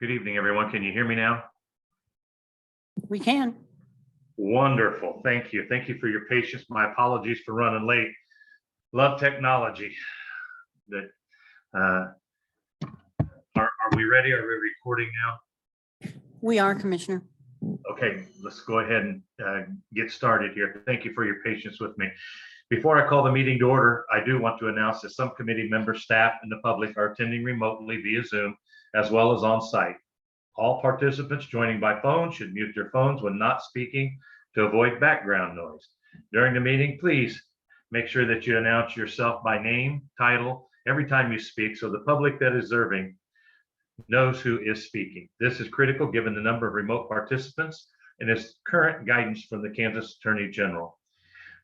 Good evening, everyone. Can you hear me now? We can. Wonderful. Thank you. Thank you for your patience. My apologies for running late. Love technology. Are we ready? Are we recording now? We are, Commissioner. Okay, let's go ahead and get started here. Thank you for your patience with me. Before I call the meeting to order, I do want to announce that some committee members, staff, and the public are attending remotely via Zoom as well as on site. All participants joining by phone should mute their phones when not speaking to avoid background noise. During the meeting, please make sure that you announce yourself by name, title, every time you speak so the public that is observing knows who is speaking. This is critical given the number of remote participants and is current guidance from the Kansas Attorney General.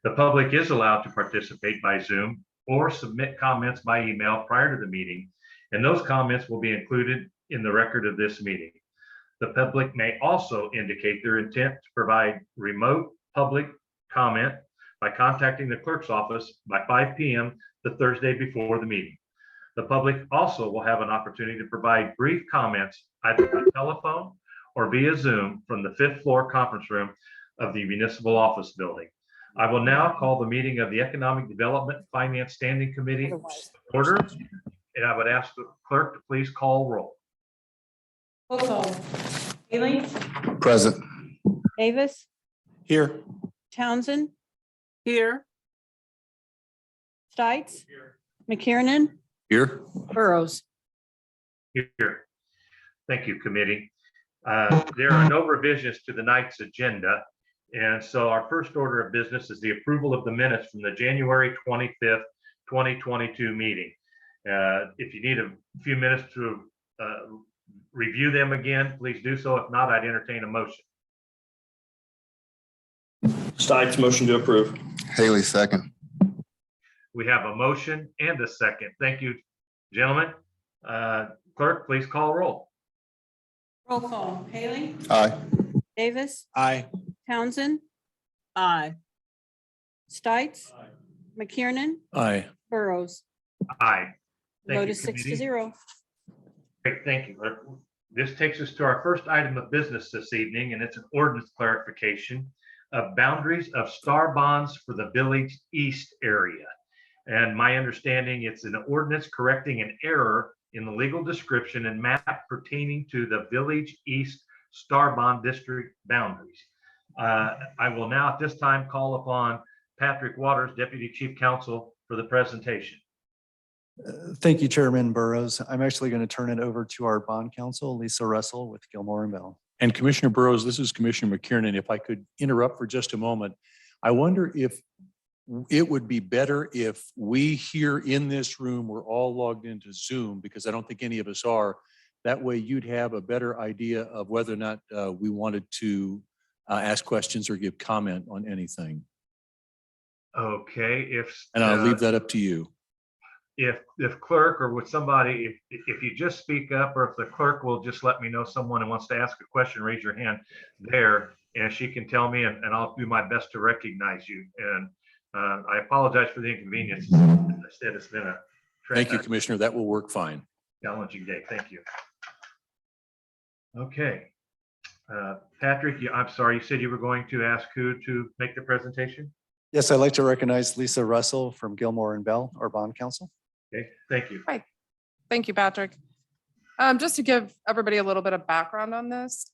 The public is allowed to participate by Zoom or submit comments by email prior to the meeting, and those comments will be included in the record of this meeting. The public may also indicate their intent to provide remote public comment by contacting the clerk's office by 5 p.m. the Thursday before the meeting. The public also will have an opportunity to provide brief comments either by telephone or via Zoom from the 5th floor conference room of the municipal office building. I will now call the meeting of the Economic Development Finance Standing Committee to order, and I would ask the clerk to please call roll. Roll call. Haley? Present. Davis? Here. Townsend? Here. Stites? McKiernan? Here. Burrows? Here. Thank you, committee. There are no revisions to the night's agenda. And so our first order of business is the approval of the minutes from the January 25th, 2022 meeting. If you need a few minutes to review them again, please do so. If not, I'd entertain a motion. Stites, motion to approve. Haley, second. We have a motion and a second. Thank you, gentlemen. Clerk, please call roll. Roll call. Haley? Aye. Davis? Aye. Townsend? Aye. Stites? McKiernan? Aye. Burrows? Aye. Thank Vote you, is 6 to committee. 0. Great, thank you. This takes us to our first item of business this evening, and it's an ordinance clarification of boundaries of star bonds for the Village East area. And my understanding, it's an ordinance correcting an error in the legal description and map pertaining to the Village East Star Bond District boundaries. I will now at this time call upon Patrick Waters, Deputy Chief Counsel, for the presentation. Thank you, Chairman Burrows. I'm actually going to turn it over to our bond counsel, Lisa Russell with Gilmore and Bell. And Commissioner Burrows, this is Commissioner McKiernan. If I could interrupt for just a moment, I wonder if it would be better if we here in this room were all logged into Zoom, because I don't think any of us are. That way you'd have a better idea of whether or not we wanted to ask questions or give comment on anything. Okay, And I'll leave that up to you. if clerk or with somebody, if you just speak up, or if the clerk will just let me know someone who wants to ask a question, raise your hand there, and she can tell me, and I'll do my best to recognize you. And I apologize for the inconvenience. As I said, it's been a Thank you, Commissioner. That will work fine. challenging day. Thank you. Okay. Patrick, I'm sorry, you said you were going to ask who to make the presentation? Yes, I'd like to recognize Lisa Russell from Gilmore and Bell, our bond counsel. Okay, thank you. Thank you, Patrick. Just to give everybody a little bit of background on this,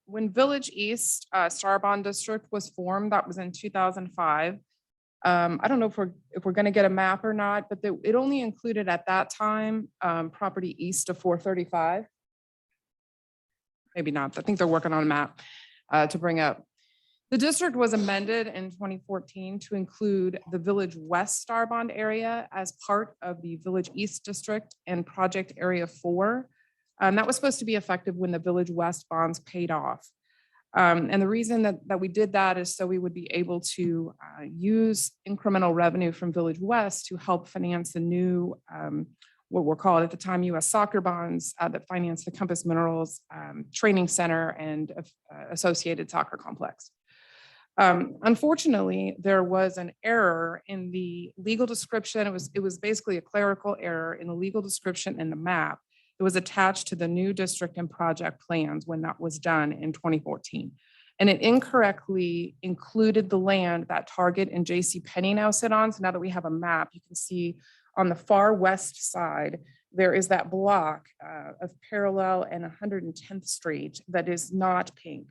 when Village East Star Bond District was formed, that was in 2005. I don't know if we're going to get a map or not, but it only included at that time property east of 435. Maybe not. I think they're working on a map to bring up. The district was amended in 2014 to include the Village West Star Bond area as part of the Village East District and Project Area 4. That was supposed to be effective when the Village West bonds paid off. And the reason that we did that is so we would be able to use incremental revenue from Village West to help finance the new, what were called at the time US soccer bonds that finance the Compass Minerals Training Center and associated soccer complex. Unfortunately, there was an error in the legal description. It was basically a clerical error in the legal description and the map It was attached to the new district and project plans when that was done in 2014. And it incorrectly included the land that Target and JCPenney now sit on. So now that we have a map, you can see on the far west side, there is that block of Parallel and 110th Street that is not pink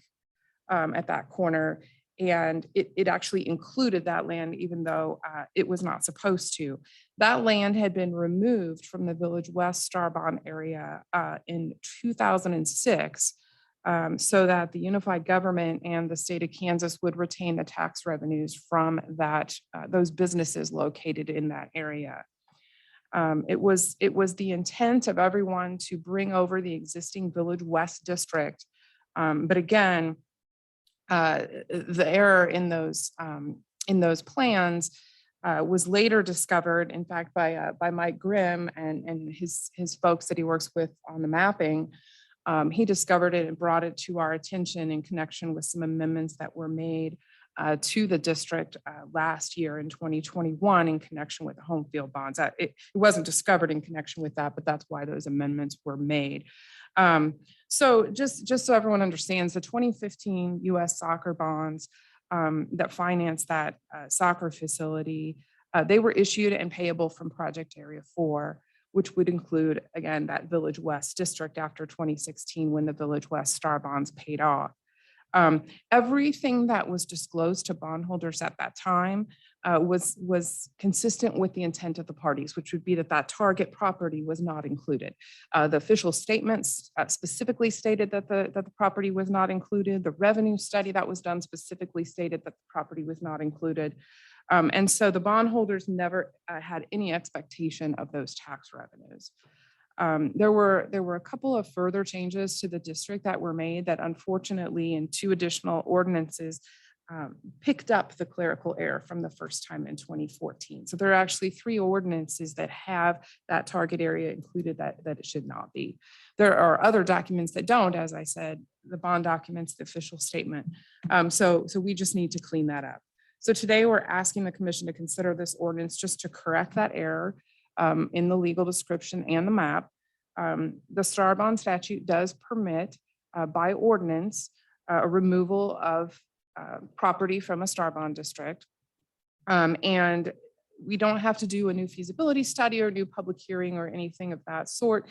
at that corner. And it actually included that land, even though it was not supposed to. That land had been removed from the Village West Starbond area in 2006, so that the unified government and the state of Kansas would retain the tax revenues from that those businesses located in that area. It was the intent of everyone to bring over the existing Village West district, but again, the error in those plans was later discovered, in fact, by Mike Grimm and his folks that he works with on the mapping. He discovered it and brought it to our attention in connection with some amendments that were made to the district last year in 2021 in connection with the home field bonds. It wasn't discovered in connection with that, but that's why those amendments were made. So just so everyone understands, the 2015 US soccer bonds that financed that soccer facility, they were issued and payable from Project Area 4, which would include, again, that Village West district after 2016 when the Village West Star bonds paid off. Everything that was disclosed to bondholders at that time was consistent with the intent of the parties, which would be that Target property was not included. The official statements specifically stated that the property was not included. The revenue study that was done specifically stated that the property was not included. And so the bondholders never had any expectation of those tax revenues. There were a couple of further changes to the district that were made that unfortunately in 2 additional ordinances picked up the clerical error from the first time in 2014. So there are actually 3 ordinances that have that target area included that it should not be. There are other documents that don't, as I said, the bond documents, the official statement. So we just need to clean that up. So today we're asking the commission to consider this ordinance just to correct that error in the legal description and the map. The Star Bond statute does permit by ordinance a removal of property from a Star Bond district. And we don't have to do a new feasibility study or new public hearing or anything of that sort.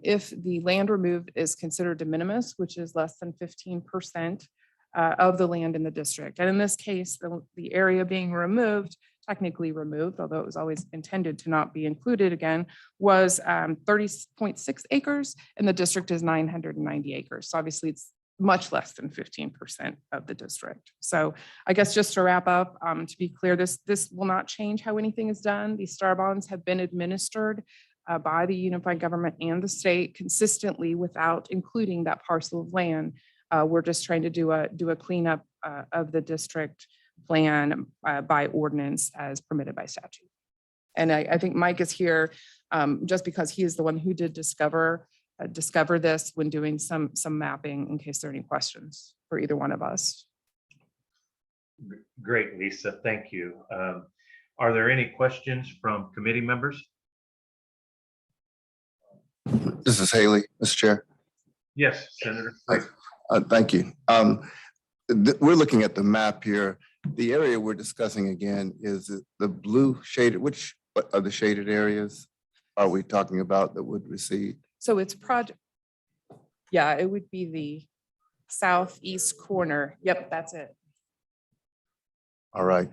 If the land removed is considered de minimis, which is less than 15% of the land in the district. And in this case, the area being removed, technically removed, although it was always intended to not be included again, was 30.6 acres and the district is 990 acres. So obviously it's much less than 15% of the district. So I guess just to wrap up, to be clear, this will not change how anything is done. These Star Bonds have been administered by the unified government and the state consistently without including that parcel of land. We're just trying to do a cleanup of the district plan by ordinance as permitted by statute. And I think Mike is here just because he is the one who did discover this when doing some mapping, in case there are any questions for either one of us. Great, Lisa, thank you. Are there any questions from committee members? This is Haley, Mr. Chair. Yes, Senator. Thank you. We're looking at the map here. The area we're discussing again is the blue shaded. Which of the shaded areas are we talking about that would receive? So it's project. Yeah, it would be the southeast corner. Yep, that's it. All right.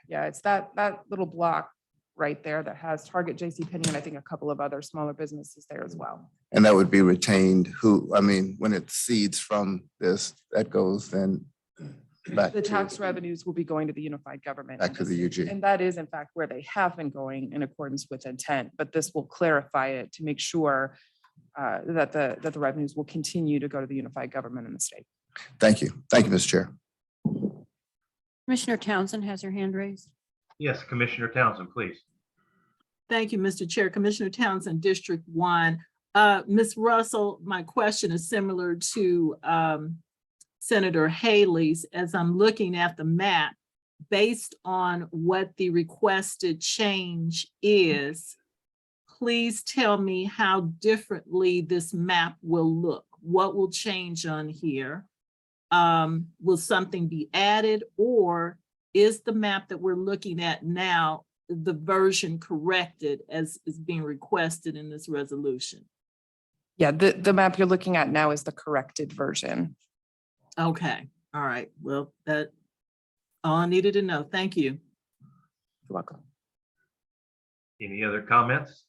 Yeah, it's that little block right there that has Target, JCPenney, and I think a couple of other smaller businesses there as well. And that would be retained when it seeds from this, that goes then back The to tax revenues will be going to the unified government. back to the UG. And that is in fact where they have been going in accordance with intent, but this will clarify it to make sure that the revenues will continue to go to the unified government in the state. Thank you. Thank you, Mr. Chair. Commissioner Townsend has her hand raised. Yes, Commissioner Townsend, please. Thank you, Mr. Chair. Commissioner Townsend, District 1. Ms. Russell, my question is similar to Senator Haley's. As I'm looking at the map, based on what the requested change is, please tell me how differently this map will look? What will change on here? Will something be added, or is the map that we're looking at now the version corrected as is being requested in this resolution? Yeah, the map you're looking at now is the corrected version. Okay, all right. Well, that's all I needed to know. Thank you. You're welcome. Any other comments?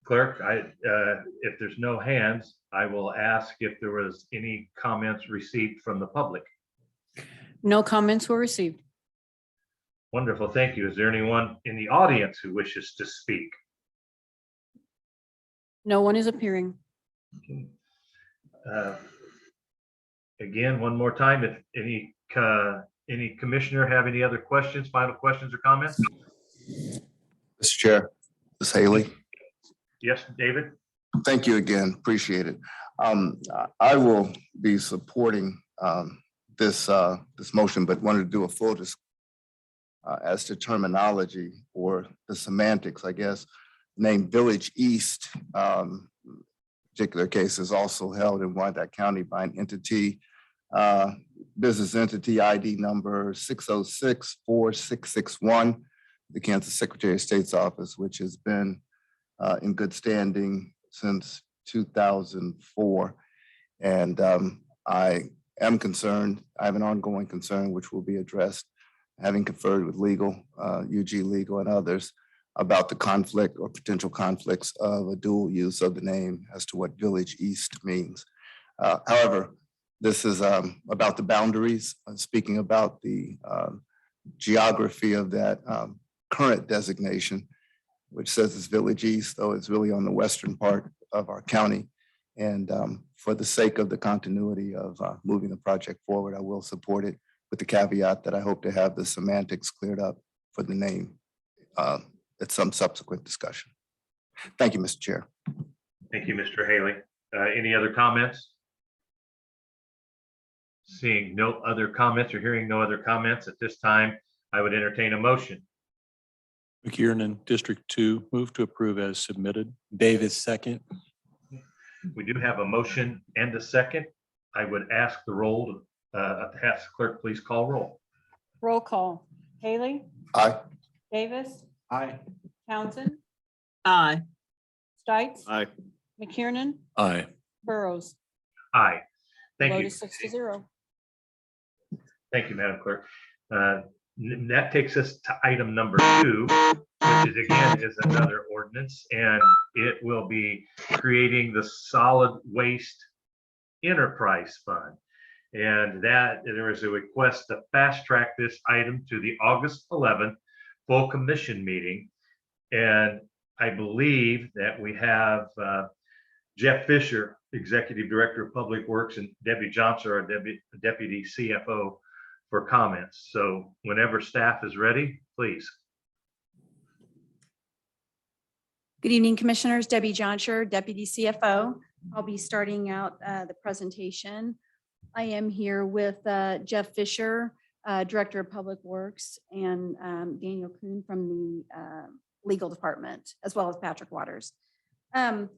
Clerk, if there's no hands, I will ask if there was any comments received from the public. No comments were received. Wonderful, thank you. Is there anyone in the audience who wishes to speak? No one is appearing. Again, one more time, if any commissioner have any other questions, final questions or comments? Mr. Chair, Ms. Haley, Yes, David? thank you again. Appreciate it. I will be supporting this motion, but wanted to do a full as to terminology or the semantics, I guess. Name Village East, particular case is also held in Wyandotte County by an entity, business entity ID number 6064661, the Kansas Secretary of State's office, which has been in good standing since 2004. And I am concerned, I have an ongoing concern which will be addressed, having conferred with legal, UG Legal and others, about the conflict or potential conflicts of a dual use of the name as to what Village East means. However, this is about the boundaries, speaking about the geography of that current designation, which says it's Village East, though it's really on the western part of our county. And for the sake of the continuity of moving the project forward, I will support it with the caveat that I hope to have the semantics cleared up for the name at some subsequent discussion. Thank you, Mr. Chair. Thank you, Mr. Haley. Any other comments? Seeing no other comments or hearing no other comments at this time, I would entertain a motion. McKiernan, District 2, move to approve as submitted. Davis, second. We do have a motion and a second. I would ask the roll, ask clerk, please call roll. Roll call. Haley, Aye. Davis, Aye. Townsend, Aye. Stites, Aye. McKiernan, Aye. Burrows. Aye. Thank Vote you. is 6-0. Thank you, Madam Clerk. That takes us to item number 2, which is again is another ordinance, and it will be creating the solid waste enterprise fund. And that there is a request to fast track this item to the August 11th full commission meeting. And I believe that we have Jeff Fisher, Executive Director of Public Works, and Debbie Johnson, our Deputy CFO, for comments. So whenever staff is ready, please. Good evening, Commissioners. Debbie Johnson, Deputy CFO. I'll be starting out the presentation. I am here with Jeff Fisher, Director of Public Works, and Daniel Kuhn from the Legal Department, as well as Patrick Waters. So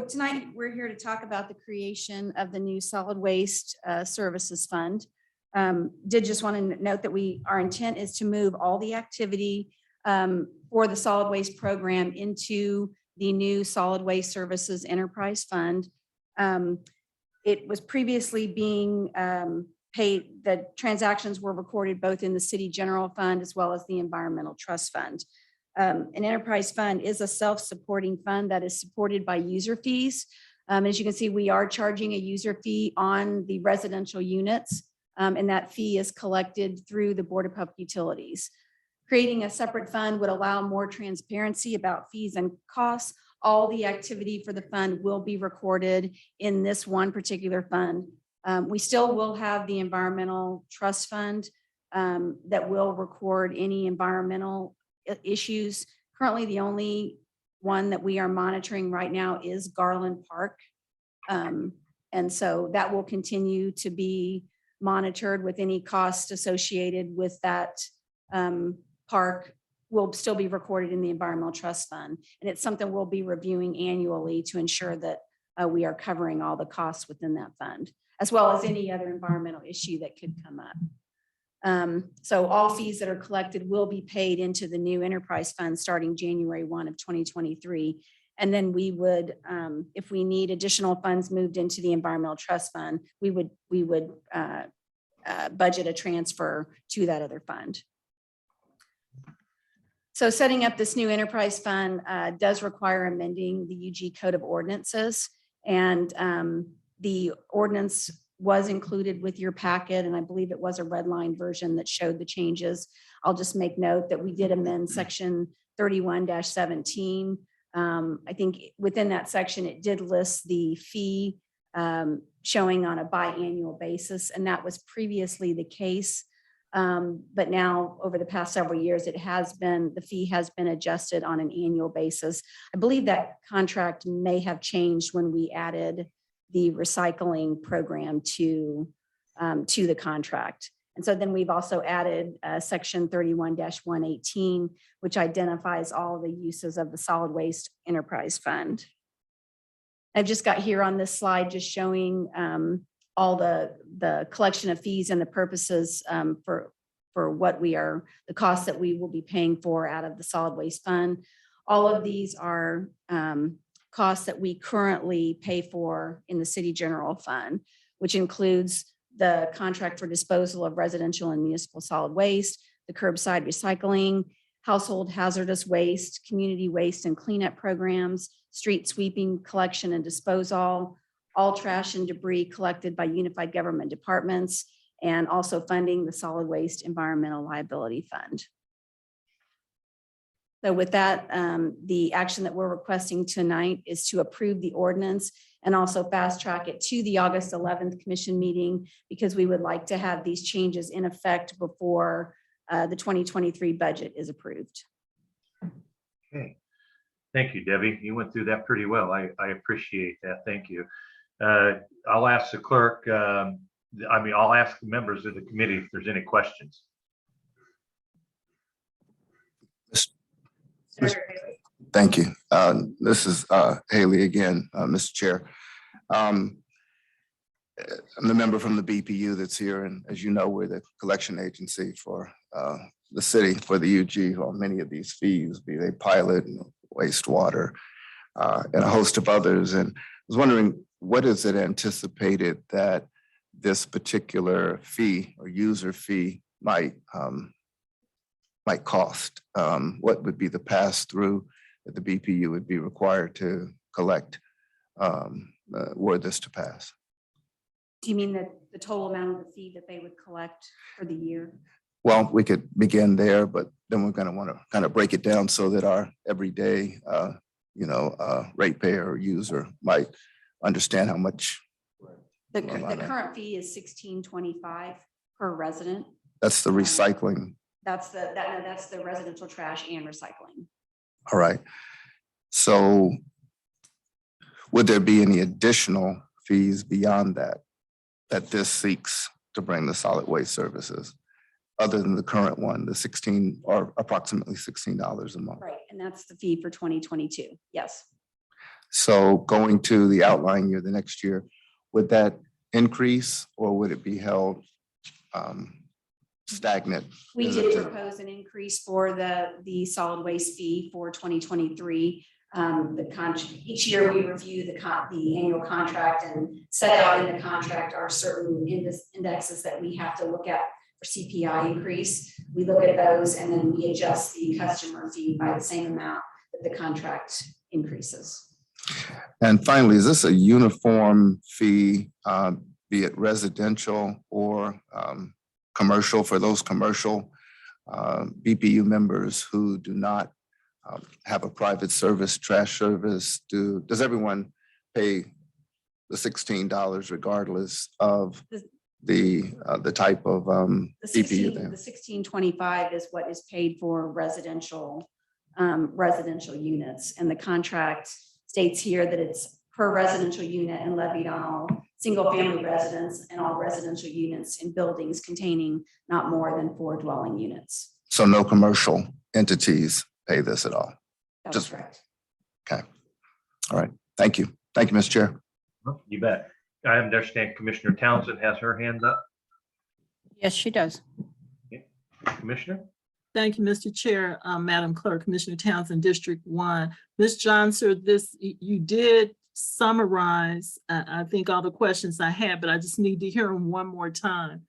tonight, we're here to talk about the creation of the new Solid Waste Services Fund. Did just want to note that our intent is to move all the activity for the solid waste program into the new Solid Waste Services Enterprise Fund. It was previously being paid, the transactions were recorded both in the City General Fund as well as the Environmental Trust Fund. An enterprise fund is a self-supporting fund that is supported by user fees. As you can see, we are charging a user fee on the residential units, and that fee is collected through the Board of Public Utilities. Creating a separate fund would allow more transparency about fees and costs. All the activity for the fund will be recorded in this one particular fund. We still will have the Environmental Trust Fund that will record any environmental issues. Currently, the only one that we are monitoring right now is Garland Park. And so that will continue to be monitored with any cost associated with that park will still be recorded in the Environmental Trust Fund. And it's something we'll be reviewing annually to ensure that we are covering all the costs within that fund, as well as any other environmental issue that could come up. So all fees that are collected will be paid into the new enterprise fund starting January 1 of 2023. And then we would, if we need additional funds moved into the Environmental Trust Fund, we would budget a transfer to that other fund. So setting up this new enterprise fund does require amending the UG Code of Ordinances. And the ordinance was included with your packet, and I believe it was a red line version that showed the changes. I'll just make note that we did amend section 31-17. I think within that section, it did list the fee showing on a biannual basis, and that was previously the case. But now over the past several years, the fee has been adjusted on an annual basis. I believe that contract may have changed when we added the recycling program to the contract. And so then we've also added section 31-118, which identifies all the uses of the solid waste enterprise fund. I've just got here on this slide just showing all the collection of fees and the purposes for what the costs that we will be paying for out of the solid waste fund. All of these are costs that we currently pay for in the city general fund, which includes the contract for disposal of residential and municipal solid waste, the curbside recycling, household hazardous waste, community waste and cleanup programs, street sweeping, collection and disposal, all trash and debris collected by unified government departments, and also funding the solid waste environmental liability fund. So with that, the action that we're requesting tonight is to approve the ordinance and also fast track it to the August 11th commission meeting, because we would like to have these changes in effect before the 2023 budget is approved. Okay. Thank you, Debbie. You went through that pretty well. I appreciate that. Thank you. I'll ask the clerk, I'll ask the members of the committee if there's any questions. Thank you. This is Haley again, Mr. Chair. I'm the member from the BPU that's here, and as you know, we're the collection agency for the city, for the UG on many of these fees, be they pilot and wastewater and a host of others. And I was wondering, what is it anticipated that this particular fee or user fee might cost? What would be the pass-through that the BPU would be required to collect were this to pass? Do you mean the total amount of the fee that they would collect for the year? Well, we could begin there, but then we're going to want to kind of break it down so that our everyday, ratepayer or user might understand how much. The current fee is $16.25 per resident. That's the recycling. That's the residential trash and recycling. All right. So would there be any additional fees beyond that this seeks to bring the solid waste services, other than the current one, the 16 or approximately $16 a month? Right, and that's the fee for 2022. Yes. So going to the outlying year, the next year, would that increase or would it be held stagnant? We did propose an increase for the solid waste fee for 2023. Each year we review the annual contract, and set out in the contract are certain indexes that we have to look at for CPI increase. We look at those and then we adjust the customer fee by the same amount that the contract increases. And finally, is this a uniform fee, be it residential or commercial, for those commercial BPU members who do not have a private service, trash service? Does everyone pay the $16 regardless of the type of BPU? The $16.25 is what is paid for residential units, and the contract states here that it's per residential unit and levied on all single-family residents and all residential units in buildings containing not more than 4 dwelling units. So no commercial entities pay this at all. That's Just- correct. Okay. All right. Thank you. Thank you, Mr. Chair. You bet. I understand Commissioner Townsend has her hand up. Yes, she does. Commissioner? Thank you, Mr. Chair, Madam Clerk, Commissioner Townsend, District 1. Ms. Johnson, you did summarize, I think, all the questions I had, but I just need to hear them one more time.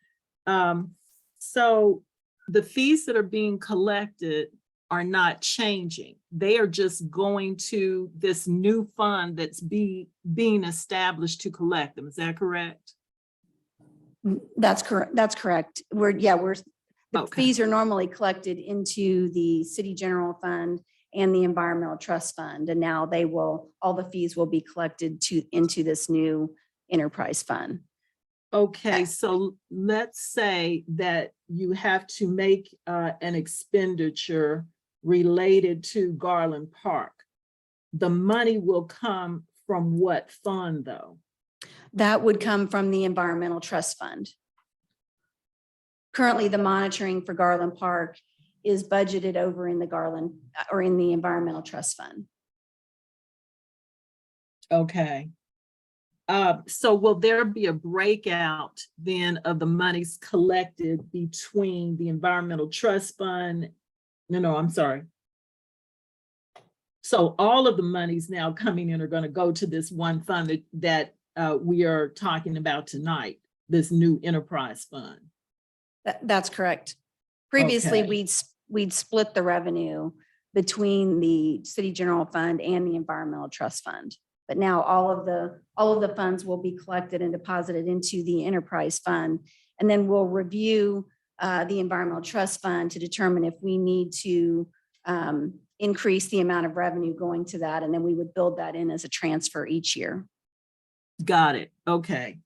So the fees that are being collected are not changing. They are just going to this new fund that's being established to collect them. Is that correct? That's correct. That's correct. The Okay. fees are normally collected into the city general fund and the environmental trust fund. And now all the fees will be collected into this new enterprise fund. Okay, so let's say that you have to make an expenditure related to Garland Park. The money will come from what fund, though? That would come from the environmental trust fund. Currently, the monitoring for Garland Park is budgeted over in the Garland or in the environmental trust fund. Okay. So will there be a breakout then of the monies collected between the environmental trust fund? No, I'm sorry. So all of the monies now coming in are going to go to this one fund that we are talking about tonight, this new enterprise fund. That's correct. Previously, Okay. we'd split the revenue between the city general fund and the environmental trust fund. But now all of the funds will be collected and deposited into the enterprise fund. And then we'll review the environmental trust fund to determine if we need to increase the amount of revenue going to that. And then we would build that in as a transfer each year. Got it. Okay.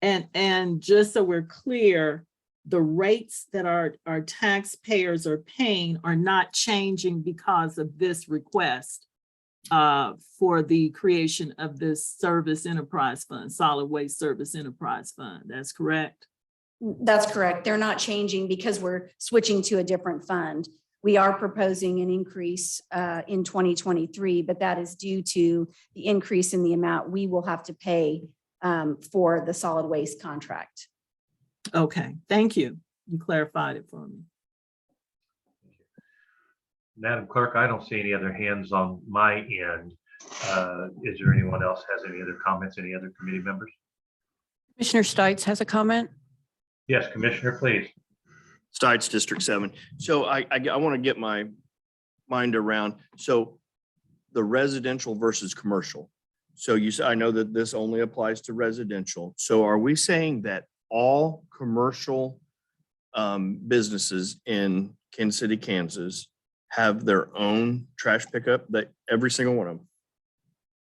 And just so we're clear, the rates that our taxpayers are paying are not changing because of this request for the creation of this service enterprise fund, solid waste service enterprise fund. That's correct? That's correct. They're not changing because we're switching to a different fund. We are proposing an increase in 2023, but that is due to the increase in the amount we will have to pay for the solid waste contract. Okay, thank you. You clarified it for me. Madam Clerk, I don't see any other hands on my end. Is there anyone else has any other comments, any other committee members? Commissioner Stites has a comment. Yes, Commissioner, please. Stites, District 7. So I want to get my mind around, so the residential versus commercial. So I know that this only applies to residential. So are we saying that all commercial businesses in Kansas City, Kansas have their own trash pickup, that every single one of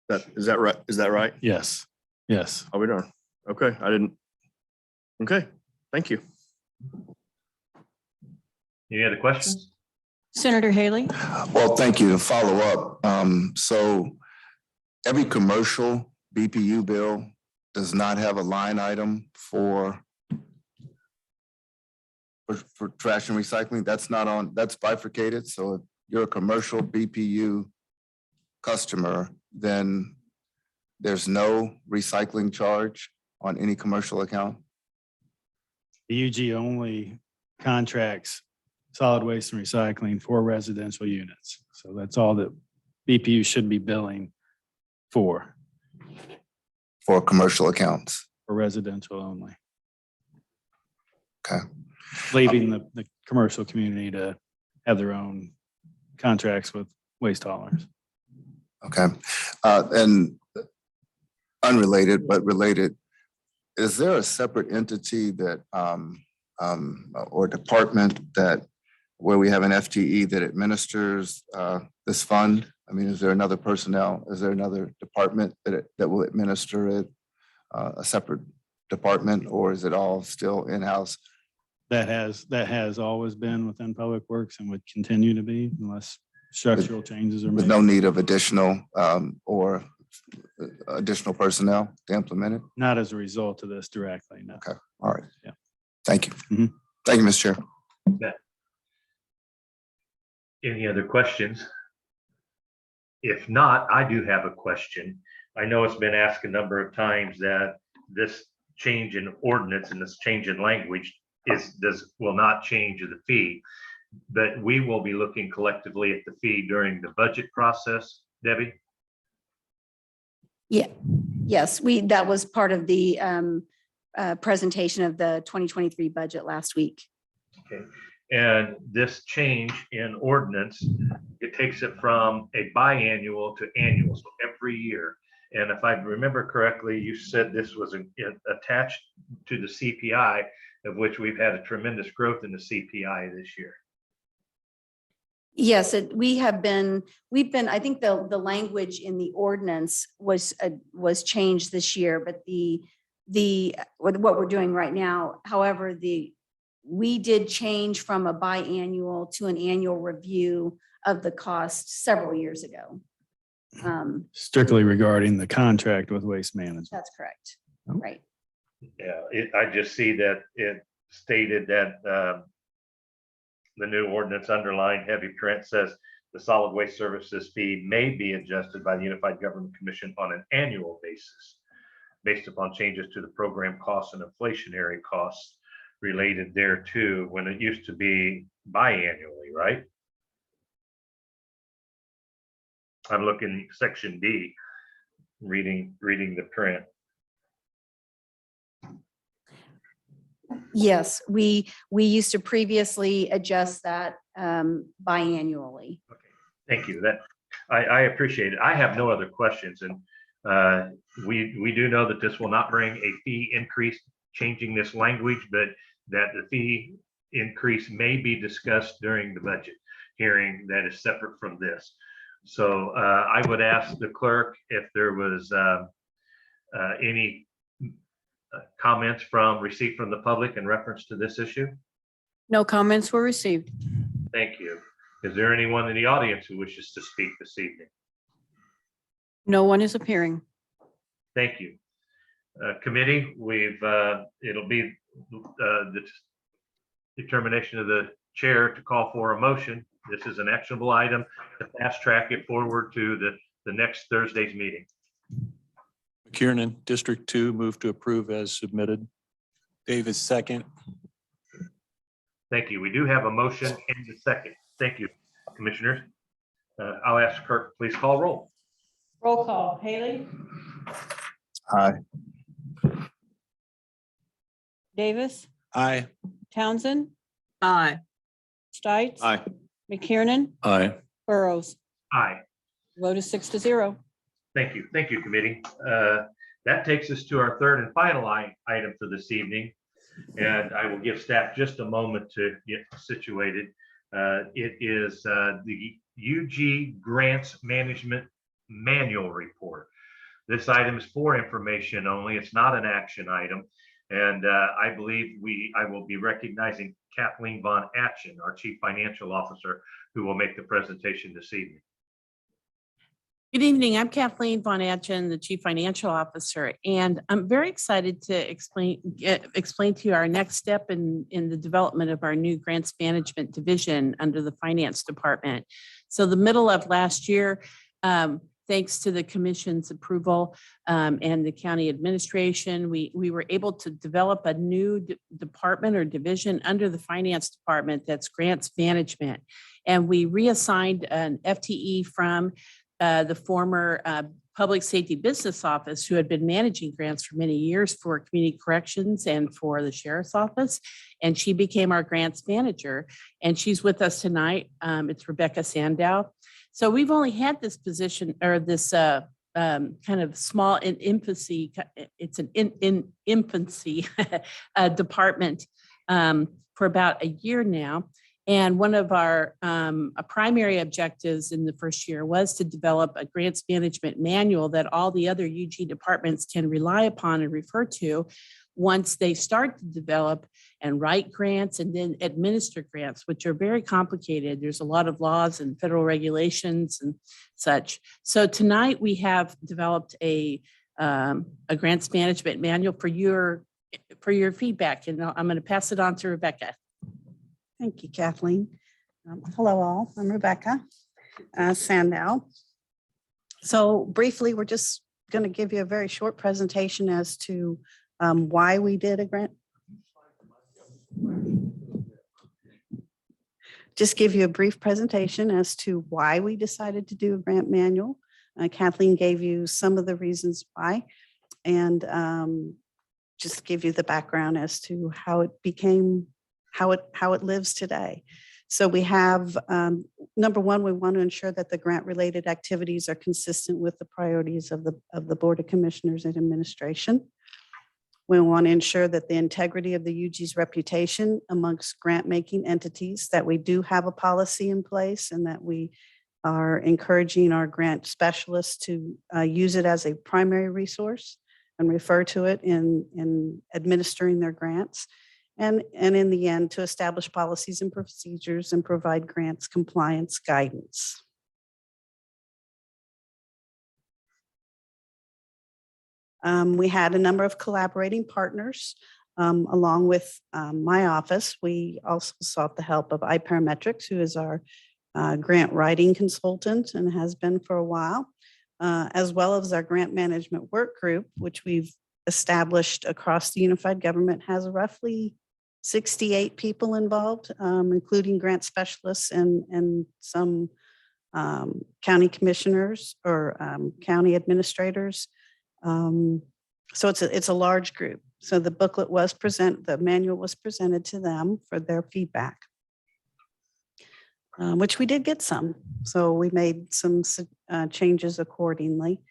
them? Is that right? Is that right? Yes, yes. Are we done? Okay, I didn't. Okay, thank you. Any other questions? Senator Haley. Well, thank you. To follow up, so every commercial BPU bill does not have a line item for trash and recycling. That's not on, that's bifurcated. So if you're a commercial BPU customer, then there's no recycling charge on any commercial account. The UG only contracts solid waste and recycling for residential units. So that's all that BPU should be billing for Commercial accounts. residential only. Okay. Leaving the commercial community to have their own contracts with waste haulers. Okay. And unrelated, but related, is there a separate entity that, or department where we have an FTE that administers this fund? I mean, is there another personnel? Is there another department that will administer it? A separate department, or is it all still in-house? That has always been within Public Works and would continue to be unless structural changes are With made. no need of additional or additional personnel to implement it? Not as a result of this directly, no. Okay. All right. Yeah. Thank you. Mhm. Thank you, Mr. Chair. Any other questions? If not, I do have a question. I know it's been asked a number of times that this change in ordinance and this change in language will not change the fee. But we will be looking collectively at the fee during the budget process, Debbie? Yeah, yes, that was part of the presentation of the 2023 budget last week. Okay, and this change in ordinance, it takes it from a biannual to annual, so every year. And if I remember correctly, you said this was attached to the CPI, of which we've had a tremendous growth in the CPI this year. Yes, we've been, I think the language in the ordinance was changed this year, but what we're doing right now, however, we did change from a biannual to an annual review of the cost several years ago. Strictly regarding the contract with Waste Management. That's correct, Oh. right. Yeah, I just see that it stated that the new ordinance underlined heavy print says the solid waste services fee may be adjusted by the Unified Government Commission on an annual basis based upon changes to the program costs and inflationary costs related thereto, when it used to be biannually, right? I'm looking section D, reading the print. Yes, we used to previously adjust that biannually. Okay, thank you. That I appreciate it. I have no other questions, and we do know that this will not bring a fee increase changing this language, but that the fee increase may be discussed during the budget hearing that is separate from this. So I would ask the clerk if there was any comments received from the public in reference to this issue. No comments were received. Thank you. Is there anyone in the audience who wishes to speak this evening? No one is appearing. Thank you. Committee, it'll be the determination of the chair to call for a motion. This is an actionable item to fast track it forward to the next Thursday's meeting. McKiernan, District 2, move to approve as submitted. Davis, second. Thank you. We do have a motion and a second. Thank you, commissioners. I'll ask Kirk, please call roll. Roll call. Haley? Aye. Davis? Aye. Townsend? Aye. Stites? Aye. McKiernan? Aye. Burrows? Aye. Vote is 6-0. Thank you. Thank you, committee. That takes us to our third and final item for this evening. And I will give staff just a moment to get situated. It is the UG Grants Management Manual Report. This item is for information only. It's not an action item. And I believe I will be recognizing Kathleen Von Atchen, our Chief Financial Officer, who will make the presentation this evening. Good evening. I'm Kathleen Von Atchen, the Chief Financial Officer, and I'm very excited to explain to you our next step in the development of our new Grants Management Division under the Finance Department. So the middle of last year, thanks to the Commission's approval and the county administration, we were able to develop a new department or division under the Finance Department that's Grants Management. And we reassigned an FTE from the former Public Safety Business Office, who had been managing grants for many years for community corrections and for the Sheriff's Office. And she became our grants manager. And she's with us tonight. It's Rebecca Sandow. So we've only had this position or this kind of small in infancy, it's an in infancy department for about a year now. And one of our primary objectives in the first year was to develop a grants management manual that all the other UG departments can rely upon and refer to once they start to develop and write grants and then administer grants, which are very complicated. There's a lot of laws and federal regulations and such. So tonight we have developed a grants management manual for your feedback, and I'm going to pass it on to Rebecca. Thank you, Kathleen. Hello all, I'm Rebecca Sandow. So briefly, we're just going to give you a very short presentation as to why we did a grant. Just give you a brief presentation as to why we decided to do a grant manual. Kathleen gave you some of the reasons why, and just give you the background as to how it became, how it lives today. So we have, number one, we want to ensure that the grant-related activities are consistent with the priorities of the Board of Commissioners and administration. We want to ensure that the integrity of the UG's reputation amongst grant-making entities, that we do have a policy in place and that we are encouraging our grant specialists to use it as a primary resource and refer to it in administering their grants. And in the end, to establish policies and procedures and provide grants compliance guidance. We had a number of collaborating partners along with my office. We also sought the help of iParametrics, who is our grant writing consultant and has been for a while, as well as our grant management work group, which we've established across the unified government, has roughly 68 people involved, including grant specialists and some county commissioners or county administrators. So it's a large group. So the booklet was the manual was presented to them for their feedback, which we did get some. So we made some changes accordingly.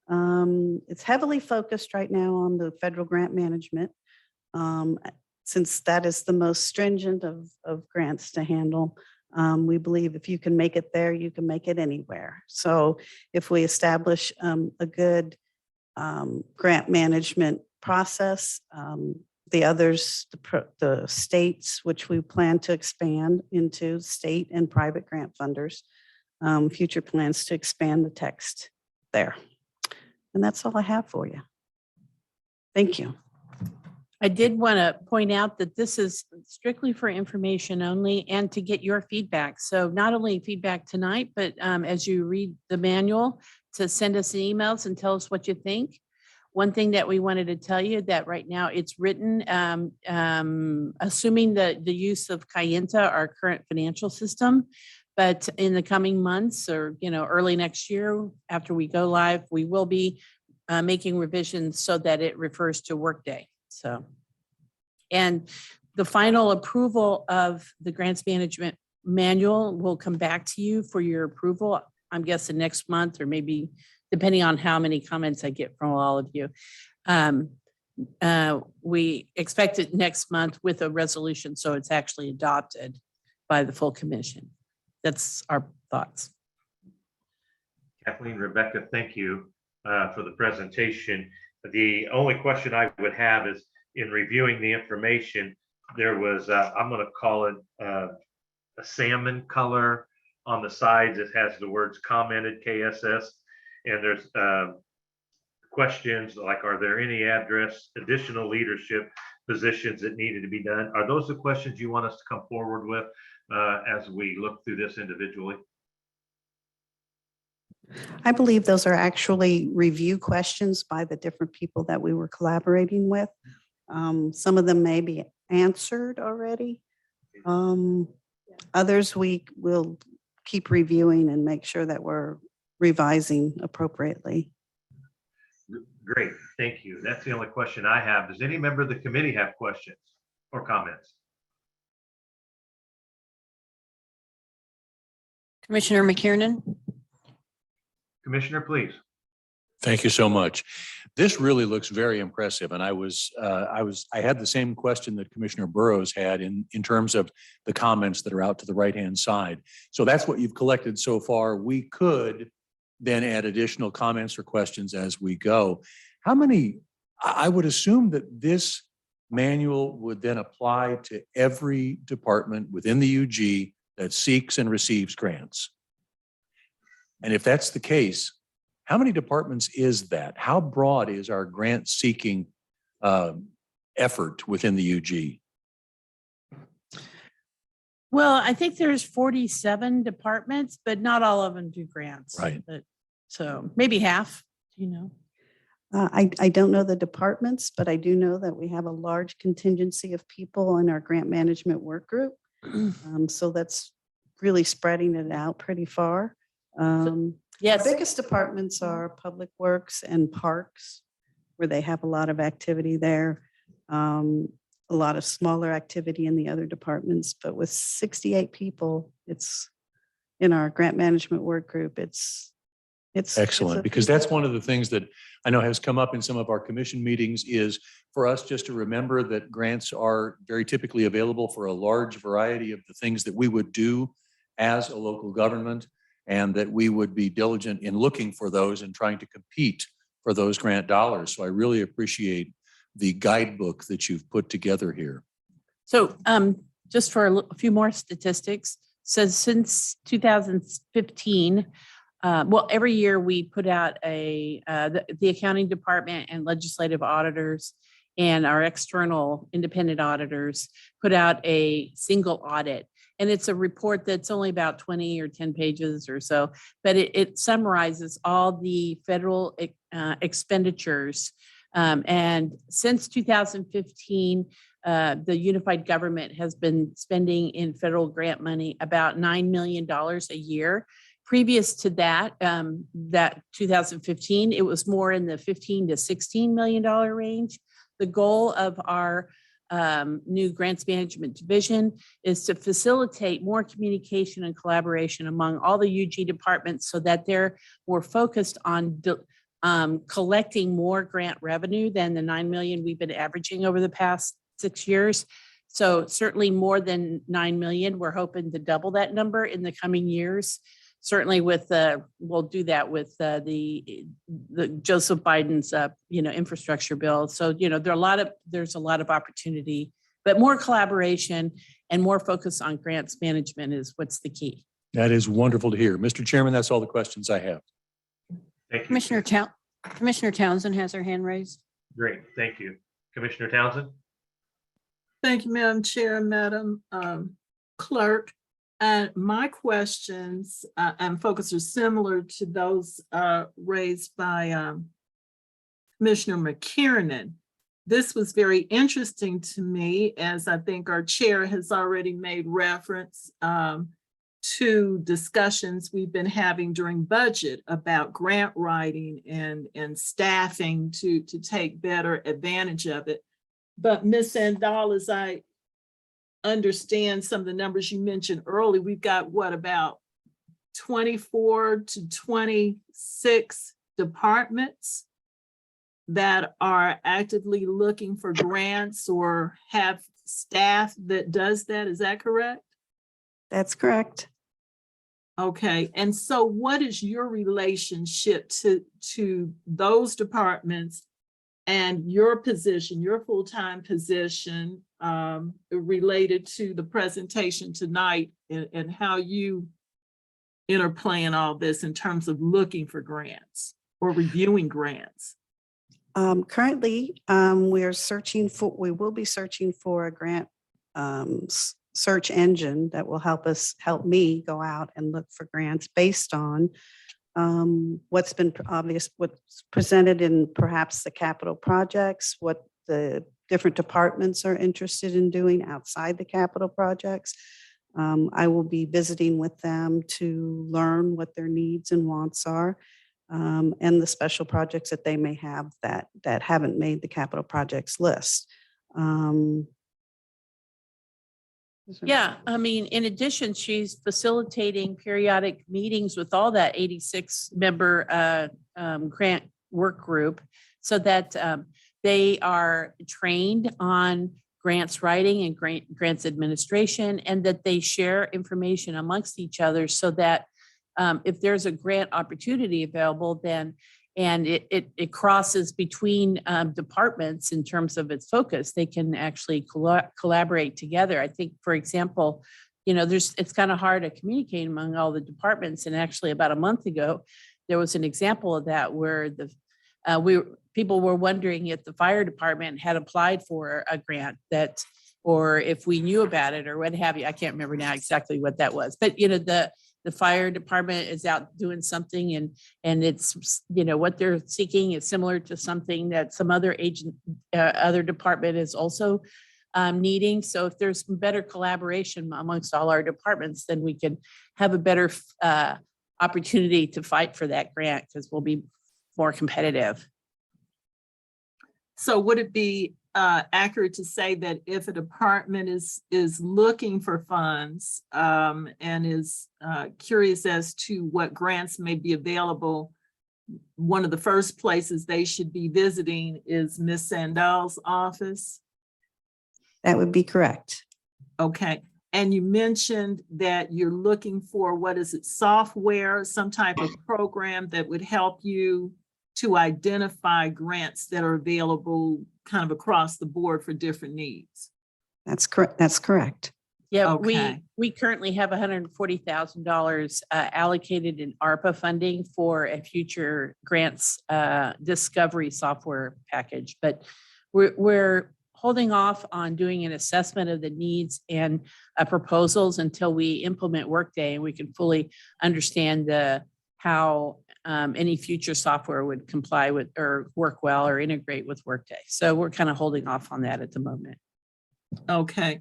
It's heavily focused right now on the federal grant management, since that is the most stringent of grants to handle. We believe if you can make it there, you can make it anywhere. So if we establish a good grant management process, the others, the states, which we plan to expand into state and private grant funders, future plans to expand the text there. And that's all I have for you. Thank you. I did want to point out that this is strictly for information only and to get your feedback. So not only feedback tonight, but as you read the manual, to send us emails and tell us what you think. One thing that we wanted to tell you that right now it's written, assuming the use of Kayenta, our current financial system, but in the coming months or early next year after we go live, we will be making revisions so that it refers to Workday. So, and the final approval of the grants management manual will come back to you for your approval. I'm guessing next month, or maybe depending on how many comments I get from all of you. We expect it next month with a resolution, so it's actually adopted by the full commission. That's our thoughts. Kathleen, Rebecca, thank you for the presentation. The only question I would have is, in reviewing the information, there was, I'm going to call it a salmon color on the sides. It has the words commented KSS. And there's questions like, are there any additional leadership positions that needed to be done? Are those the questions you want us to come forward with as we look through this individually? I believe those are actually review questions by the different people that we were collaborating with. Some of them may be answered already. Others we will keep reviewing and make sure that we're revising appropriately. Great, thank you. That's the only question I have. Does any member of the committee have questions or comments? Commissioner McKiernan. Commissioner, please. Thank you so much. This really looks very impressive. And I had the same question that Commissioner Burrows had in terms of the comments that are out to the right-hand side. So that's what you've collected so far. We could then add additional comments or questions as we go. How many, I would assume that this manual would then apply to every department within the UG that seeks and receives grants. And if that's the case, how many departments is that? How broad is our grant seeking effort within the UG? Well, I think there's 47 departments, but not all of them do grants. Right. But so maybe half, you know. I don't know the departments, but I do know that we have a large contingency of people in our grant management work group. So that's really spreading it out pretty far. Our Yes. biggest departments are Public Works and Parks, where they have a lot of activity there. A lot of smaller activity in the other departments, but with 68 people, it's in our grant management work group. It's Excellent, a because few that's people. one of the things that I know has come up in some of our commission meetings is for us just to remember that grants are very typically available for a large variety of the things that we would do as a local government, and that we would be diligent in looking for those and trying to compete for those grant dollars. So I really appreciate the guidebook that you've put together here. So just for a few more statistics, so since 2015, well, every year we put out the accounting department and legislative auditors and our external independent auditors put out a single audit. And it's a report that's only about 20 or 10 pages or so, but it summarizes all the federal expenditures. And since 2015, the unified government has been spending in federal grant money about $9 million a year. Previous to that, that 2015, it was more in the $15 to $16 million range. The goal of our new grants management division is to facilitate more communication and collaboration among all the UG departments so that they're more focused on collecting more grant revenue than the 9 million we've been averaging over the past 6 years. So certainly more than 9 million. We're hoping to double that number in the coming years. Certainly with we'll do that with the Joseph Biden's infrastructure bill. So there's a lot of opportunity, but more collaboration and more focus on grants management is what's the key. That is wonderful to hear. Mr. Chairman, that's all the questions I have. Thank you. Commissioner Townsend has her hand raised. Great, thank you. Commissioner Townsend? Thank you, Madam Chair, Madam Clerk. And my questions and focus are similar to those raised by Commissioner McKiernan. This was very interesting to me, as I think our chair has already made reference to discussions we've been having during budget about grant writing and staffing to take better advantage of it. But Ms. Sandal, as I understand some of the numbers you mentioned early, we've got what, about 24 to 26 departments that are actively looking for grants or have staff that does that. Is that correct? That's correct. Okay, and so what is your relationship to those departments and your position, your full-time position related to the presentation tonight and how you interplay in all this in terms of looking for grants or reviewing grants? Currently, we will be searching for a grant search engine that will help me go out and look for grants based on what's been obvious, what's presented in perhaps the capital projects, what the different departments are interested in doing outside the capital projects. I will be visiting with them to learn what their needs and wants are, and the special projects that they may have that haven't made the capital projects list. Yeah, I mean, in addition, she's facilitating periodic meetings with all that 86 member grant work group so that they are trained on grants writing and grants administration, and that they share information amongst each other so that if there's a grant opportunity available, then and it crosses between departments in terms of its focus, they can actually collaborate together. I think, for example, it's kind of hard to communicate among all the departments. And actually about a month ago, there was an example of that where people were wondering if the fire department had applied for a grant that or if we knew about it or what have you. I can't remember now exactly what that was, but the fire department is out doing something and it's, what they're seeking is similar to something that some other other department is also needing. So if there's some better collaboration amongst all our departments, then we can have a better opportunity to fight for that grant because we'll be more competitive. So would it be accurate to say that if a department is looking for funds and is curious as to what grants may be available, one of the first places they should be visiting is Ms. Sandal's office? That would be correct. Okay. And you mentioned that you're looking for, what is it, software, some type of program that would help you to identify grants that are available kind of across the board for different needs. That's correct. That's correct. Yeah, Okay. we currently have $140,000 allocated in ARPA funding for a future grants discovery software package, but we're holding off on doing an assessment of the needs and proposals until we implement Workday and we can fully understand how any future software would comply with or work well or integrate with Workday. So we're kind of holding off on that at the moment. Okay.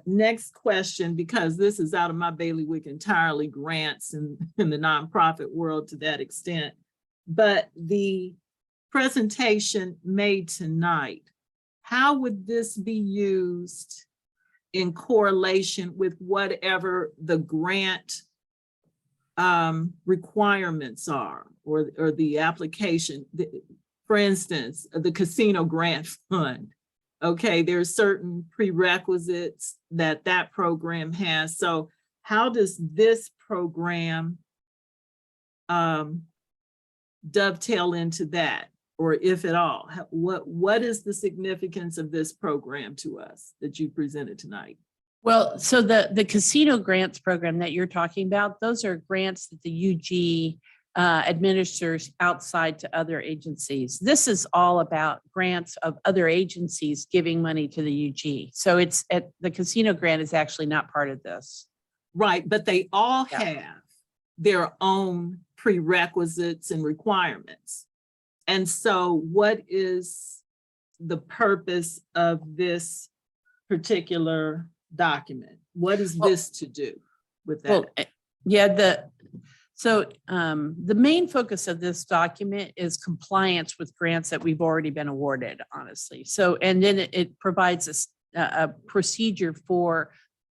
Next question, because this is out of my bailiwick entirely, grants in the nonprofit world to that extent. But the presentation made tonight, how would this be used in correlation with whatever the grant requirements are, or the application? For instance, the casino grant fund. Okay, there's certain prerequisites that program has. So how does this program dovetail into that, or if at all? What is the significance of this program to us that you presented tonight? Well, so the casino grants program that you're talking about, those are grants that the UG administers outside to other agencies. This is all about grants of other agencies giving money to the UG. So the casino grant is actually not part of this. Right, but they all have their own prerequisites and requirements. And so what is the purpose of this particular document? What is this to do with that? Well, the main focus of this document is compliance with grants that we've already been awarded, honestly. So, and then it provides a procedure for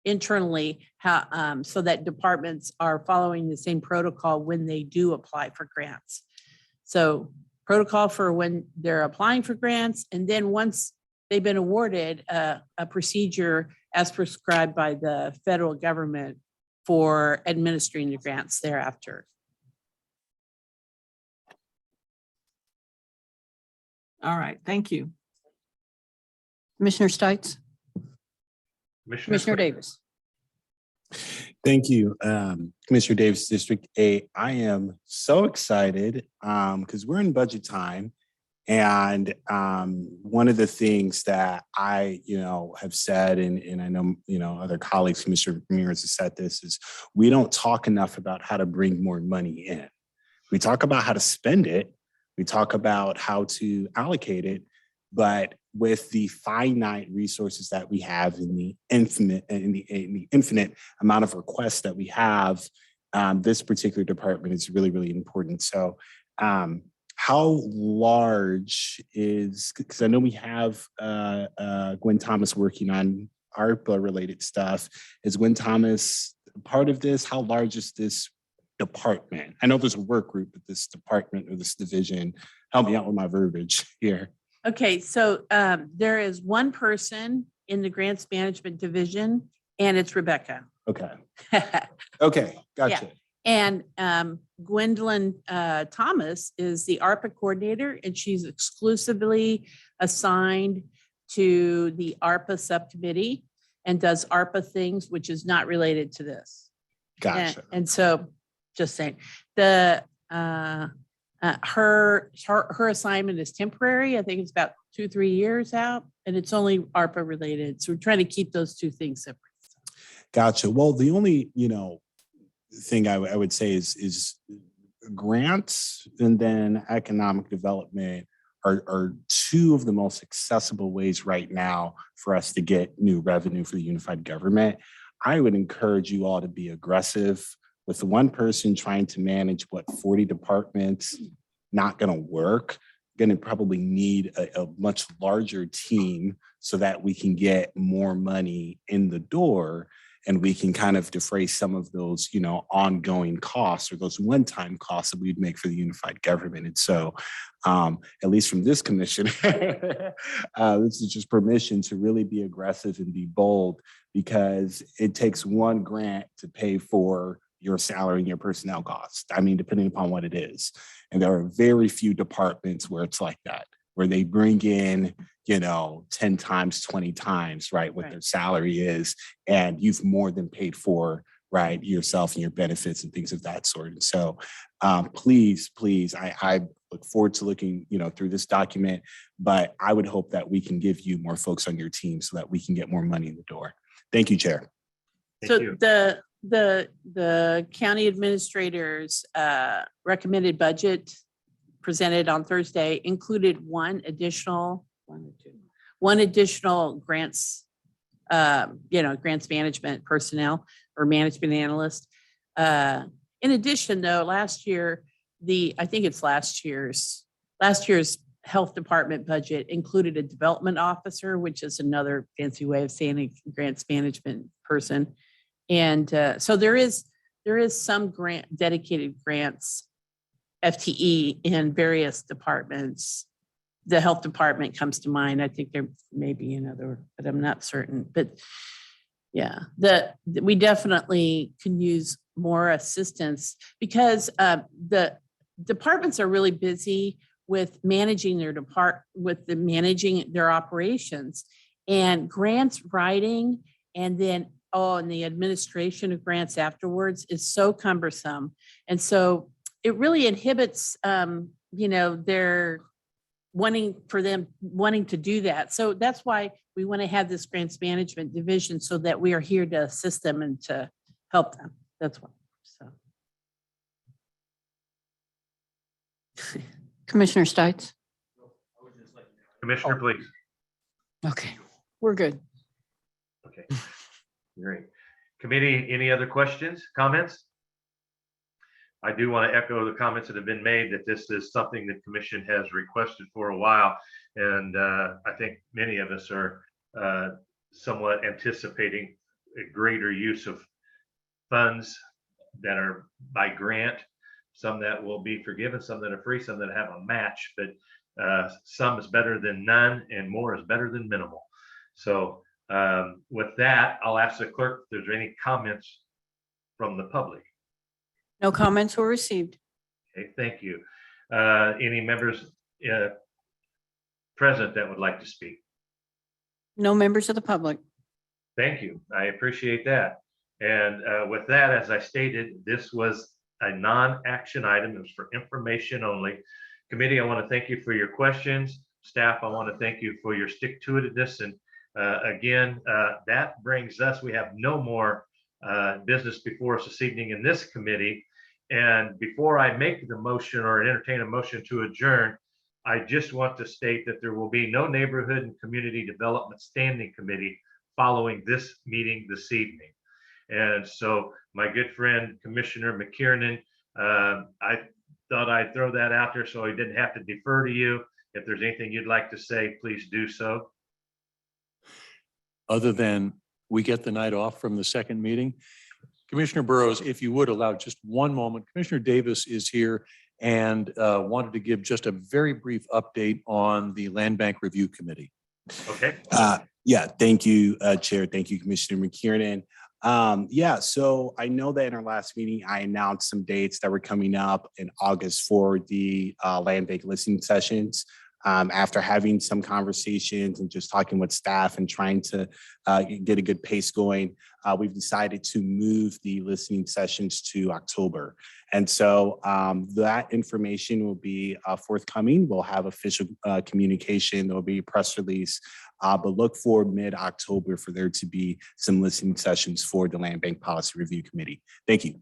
internally how, so that departments are following the same protocol when they do apply for grants. So protocol for when they're applying for grants, and then once they've been awarded, a procedure as prescribed by the federal government for administering the grants thereafter. All right, thank you. Commissioner Stites, Commissioner Commissioner Davis. Thank you, Commissioner Davis, District 8. I am so excited because we're in budget time. And one of the things that I, have said, and I know, other colleagues, Commissioner Ramirez has said this, is we don't talk enough about how to bring more money in. We talk about how to spend it. We talk about how to allocate it. But with the finite resources that we have in the infinite amount of requests that we have, this particular department is really, really important. So how large is, because I know we have Gwen Thomas working on ARPA related stuff. Is Gwen Thomas part of this? How large is this department? I know there's a work group, but this department or this division, help me out with my verbiage here. Okay, so there is one person in the grants management division, and it's Rebecca. Okay. Okay, gotcha. And Gwendolyn Thomas is the ARPA coordinator, and she's exclusively assigned to the ARPA subcommittee and does ARPA things, which is not related to this. Gotcha. And so, just saying, the her assignment is temporary. I think it's about 2-3 years out, and it's only ARPA related. So we're trying to keep those two things separate. Gotcha. Well, the only, thing I would say is grants and then economic development are two of the most accessible ways right now for us to get new revenue for the unified government. I would encourage you all to be aggressive. With one person trying to manage 40 departments, not going to work. Going to probably need a much larger team so that we can get more money in the door and we can kind of defray some of those, ongoing costs or those one-time costs that we'd make for the unified government. And so, at least from this commission, this is just permission to really be aggressive and be bold, because it takes one grant to pay for your salary and your personnel costs. I mean, depending upon what it is. And there are very few departments where it's like that, where they bring in, 10 times, 20 times, right, what their salary is, and you've more than paid for, right, yourself and your benefits and things of that sort. And so please, I look forward to looking, through this document, but I would hope that we can give you more folks on your team so that we can get more money in the door. Thank you, Chair. So the county administrator's recommended budget presented on Thursday included one additional grants, grants management personnel or management analyst. In addition, though, last year's health department budget included a development officer, which is another fancy way of saying a grants management person. And so there is some dedicated grants FTE in various departments. The health department comes to mind. I think there may be another, but I'm not certain. But yeah, we definitely can use more assistance because the departments are really busy with managing managing their operations, and grants writing and then and the administration of grants afterwards is so cumbersome. And so it really inhibits, their wanting to do that. So that's why we want to have this grants management division, so that we are here to assist them and to help them. That's why. So. Commissioner Stites? Commissioner, please. Okay, we're good. Okay, great. Committee, any other questions, comments? I do want to echo the comments that have been made that this is something that Commission has requested for a while. And I think many of us are somewhat anticipating a greater use of funds that are by grant, some that will be forgiven, some that are free, some that have a match, but some is better than none and more is better than minimal. So with that, I'll ask the clerk if there's any comments from the public. No comments were received. Okay, thank you. Any members present that would like to speak? No members of the public. Thank you. I appreciate that. And with that, as I stated, this was a non-action item. It was for information only. Committee, I want to thank you for your questions. Staff, I want to thank you for your stick-to-itiveness. And again, that brings us, we have no more business before us this evening in this committee. And before I make the motion or entertain a motion to adjourn, I just want to state that there will be no Neighborhood and Community Development Standing Committee following this meeting this evening. And so my good friend, Commissioner McKiernan, I thought I'd throw that out there so I didn't have to defer to you. If there's anything you'd like to say, please do so. Other than we get the night off from the second meeting. Commissioner Burrows, if you would allow just one moment, Commissioner Davis is here and wanted to give just a very brief update on the Land Bank Review Committee. Okay. Yeah, thank you, Chair. Thank you, Commissioner McKiernan. So I know that in our last meeting, I announced some dates that were coming up in August for the land bank listening sessions. After having some conversations and just talking with staff and trying to get a good pace going, we've decided to move the listening sessions to October. And so that information will be forthcoming. We'll have official communication. There'll be a press release, but look for mid-October for there to be some listening sessions for the Land Bank Policy Review Committee. Thank you.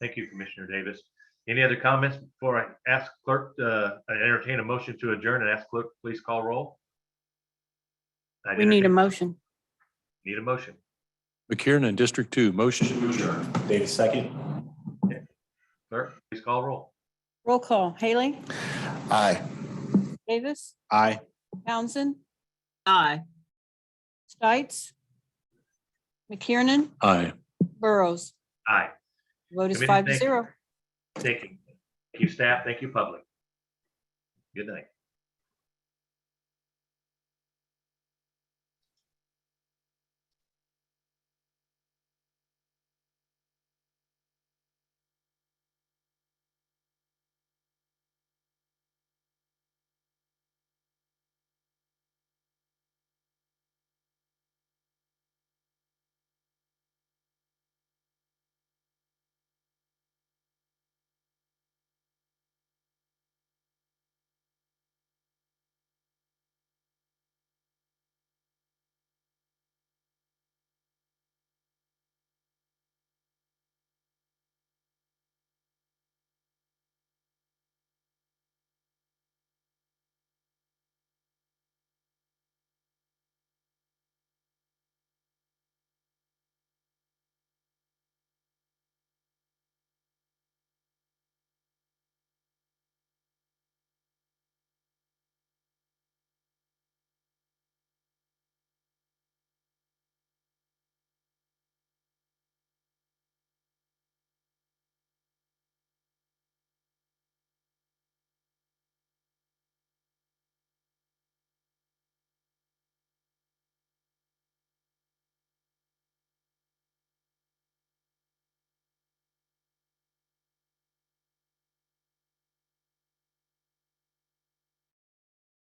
Thank you, Commissioner Davis. Any other comments before I ask clerk, I entertain a motion to adjourn and ask clerk, please call roll. I We need a entertain- motion. Need a motion. McKiernan, District 2, motion to adjourn. Davis, second. Clerk, please call roll. Roll call. Haley, Aye. Davis, Aye. Townsend, Aye. Stites, McKiernan, Aye. Burrows. Aye. Vote is Committee, thank you. 5-0. Thank you, staff. Thank you, public. Good night.